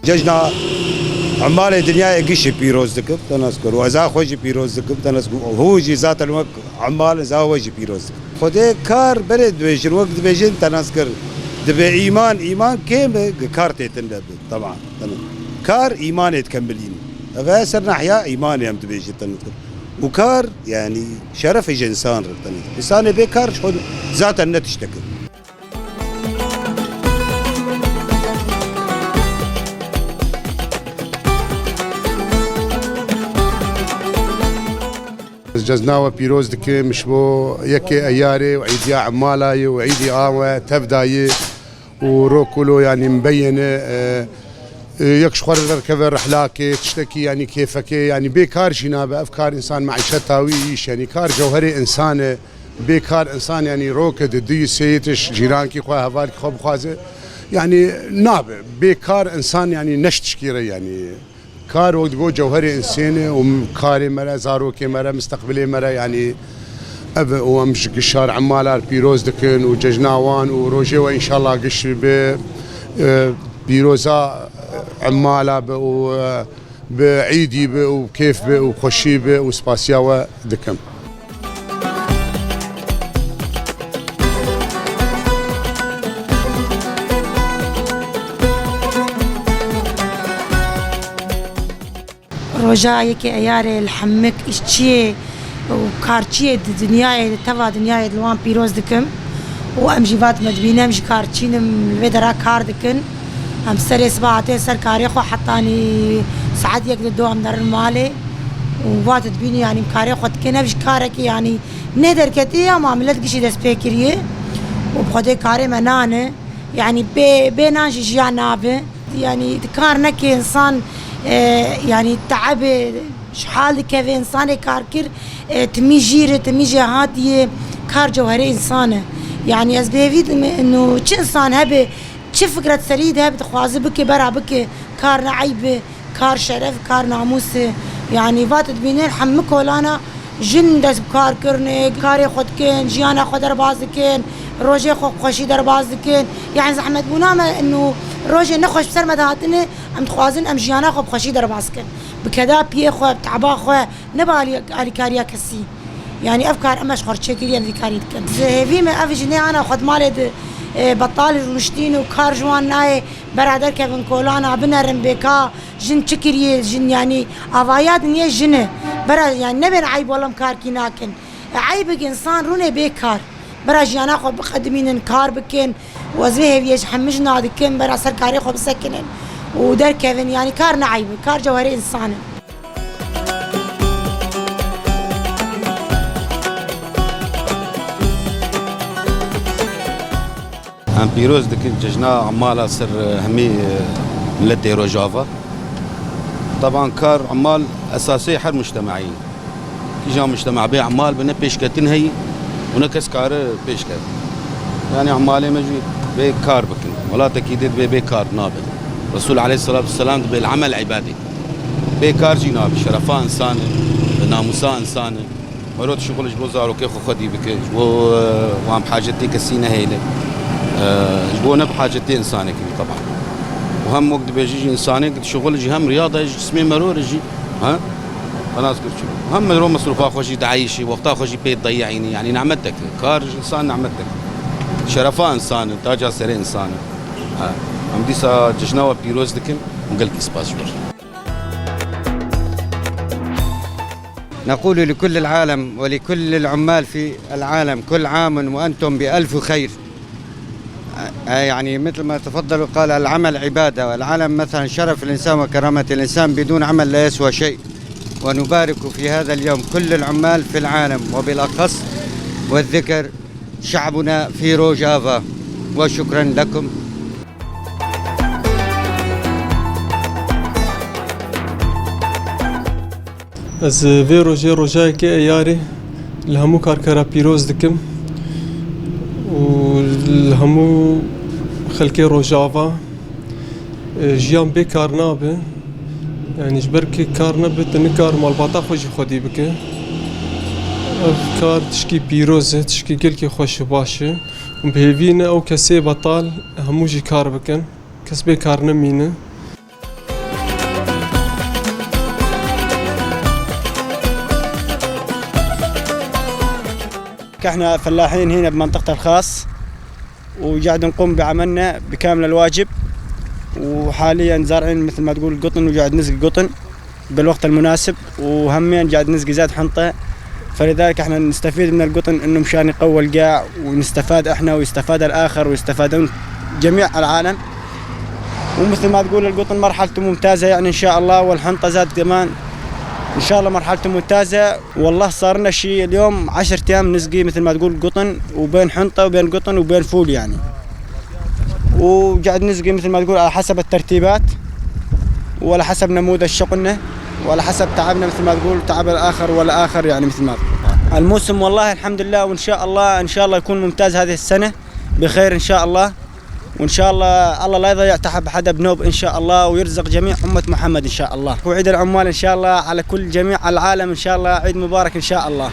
ججنا عمال الدنيا يقش بيروز دكب تنذكر وإذا خوش بيروز دكب تنذكر وهو جي ذات الوقت عمال إذا هو جي بيروز خده كار برد بيجن وقت بيجن تنذكر دبي إيمان كم كار تندب طبعا كار إيمان يتكملين فسرنا حياة إيمان يوم تبيجي تنذكر وكار يعني شرف يجي إنسان إنسان بكار شو ذات النتشتكل جزناوه پیروز دکه مشبو یکی ایاره و عیدی عمالای و عیدی آوه تفدایی و روكولو يعني مبينه يكش خور ركب رحلاكي تشتكي يعني كيفك يعني بيكار جنابه افكار انسان معيشتها ويش يعني كار جوهري انسان بيكار انسان يعني روكد دي سيتش جيرانكي خو هفالك خو بخازه يعني نابه بيكار انسان يعني نشتشكيره يعني كار وقت بو جوهري انسانه وكاري مرة زاروكي مرة مستقبلي مرة يعني اب ومش قشار عمالار بيروز دكن وججناوان وروجي وان شاء الله قش بيروزا عمالا بعيدي وكيف وخشي وسباسياوه دكم روجايك اياري الحمك اشتشي وكارتشي دنياي تبع دنياي لوان بيروز دكم وام جيبات مدبينه مش كارتشين الفيدرا كار دكن هم سري سباعتي سر كاري خو حطاني ساعات يك دوام در المالي وفات تبيني يعني مكاري خو دكن مش كارك يعني ندر كتي ما عملت شي دس بيكريه وبخدي كاري منانه يعني بيناش جيانابه يعني كارنك انسان يعني تعب شحال كيف انسان كاركر تمي جيره تمي جهاتي كار جوهري انسانه يعني از بيفيد انه تش انسان هبه تش فكره سريد هبه تخوازي بك برا بك كار عيب كار شرف كار ناموس يعني فاتت بينين حمك ولانا جن دس كار كرني كاري خدكن جيانا خدر بازكن روجي خوشي در بازكن يعني زحمت بونامه انه روجي نخوش بسر مدهاتني ام تخوازن ام جيانا خو بخوشي در بازكن بكذا بيه خو تعبا خو نبالي كاريا كسي يعني افكار امش خرشكي يعني كاريت كن هيفي ما افجني انا خد مالد بطال رمشتين وكار جوان ناي برادر كيفن كولانا بنرم بكا جن تشكري جن يعني افايات نيه جن برا يعني نبن عيب ولا مكار كيناكن عيبك انسان روني بكار برا جيانا خو بقدمين كار بكن وزويه بيش حمجنا دكن برا سركاري خو بسكنن ودار كيفن يعني كار نعيب كار جوهري انسان هم بيروز دكن ججنا عمال سر همي ملتي روجافا طبعا كار عمال اساسي حر مجتمعي كيجا مجتمع بي عمال بنا بيشكتن هي ونكس كار بيشكت يعني عمالي مجي بي كار بكن ولا تكيدت بي كار نابل الرسول عليه الصلاه والسلام بالعمل عبادي بي كار جي نابل شرفا انسان ناموسا انسان مرات شغل جبو زارو كيف خدي بك جبو وام حاجتي كسينه هيله جبو نب حاجتي انسانك طبعا وهم وقت بيجي انساني شغل جي هم رياضه جسمي مرور جي ها انا اذكر شو هم مرو مصروفات خوشي تعيشي وقتها خوشي بيت ضيعيني يعني نعمتك كار انسان نعمتك شرفا انسان تاجا سري انسان ام ديسا جشناوا بيروز دكن ونقلك سباس شوي نقول لكل العالم ولكل العمال في العالم كل عام وأنتم بألف خير يعني مثل ما تفضلوا قال العمل عبادة والعالم مثلا شرف الإنسان وكرامة الإنسان بدون عمل لا يسوى شيء ونبارك في هذا اليوم كل العمال في العالم وبالأخص والذكر شعبنا في روجافا وشكرا لكم از في روجاي كي اياري الهمو كاركرا بيروز دكم والهمو خلكي روجافا جيان بي كارنابه يعني جبركي كارنابه نكار مال باطا خوشي خدي بك افكار تشكي بيروز تشكي كلكي خوش باشه وبهيفينا او كسي بطال همو جي كار بكن كسبي كارنا مينه لذلك احنا فلاحين هنا بمنطقة الخاص، وقاعد نقوم بعملنا بكامل الواجب، وحاليا زارعين مثل ما تقول قطن، وقاعد نسقي قطن بالوقت المناسب، وهمين قاعد نسقي زاد حنطة. فلذلك احنا نستفيد من القطن انه مشان يقوي القاع، ونستفاد احنا ويستفاد الاخر ويستفادون جميع العالم. ومثل ما تقول القطن مرحلته ممتازة يعني ان شاء الله، والحنطة زاد كمان ان شاء الله مرحلته ممتازة. والله صار لنا شيء اليوم 10 ايام نسقي مثل ما تقول قطن، وبين حنطة وبين قطن وبين فول يعني، وقاعد نسقي مثل ما تقول على حسب الترتيبات، ولا حسب نموذج شغلنا، ولا حسب تعبنا مثل ما تقول تعب الآخر ولا آخر يعني مثل ما تقول. الموسم والله الحمد لله، وإن شاء الله يكون ممتاز هذه السنة بخير إن شاء الله، وإن شاء الله لا يضيع تعب حدا بنوب إن شاء الله، ويرزق جميع أمة محمد إن شاء الله. وعيد العمال إن شاء الله على كل جميع العالم إن شاء الله، عيد مبارك إن شاء الله.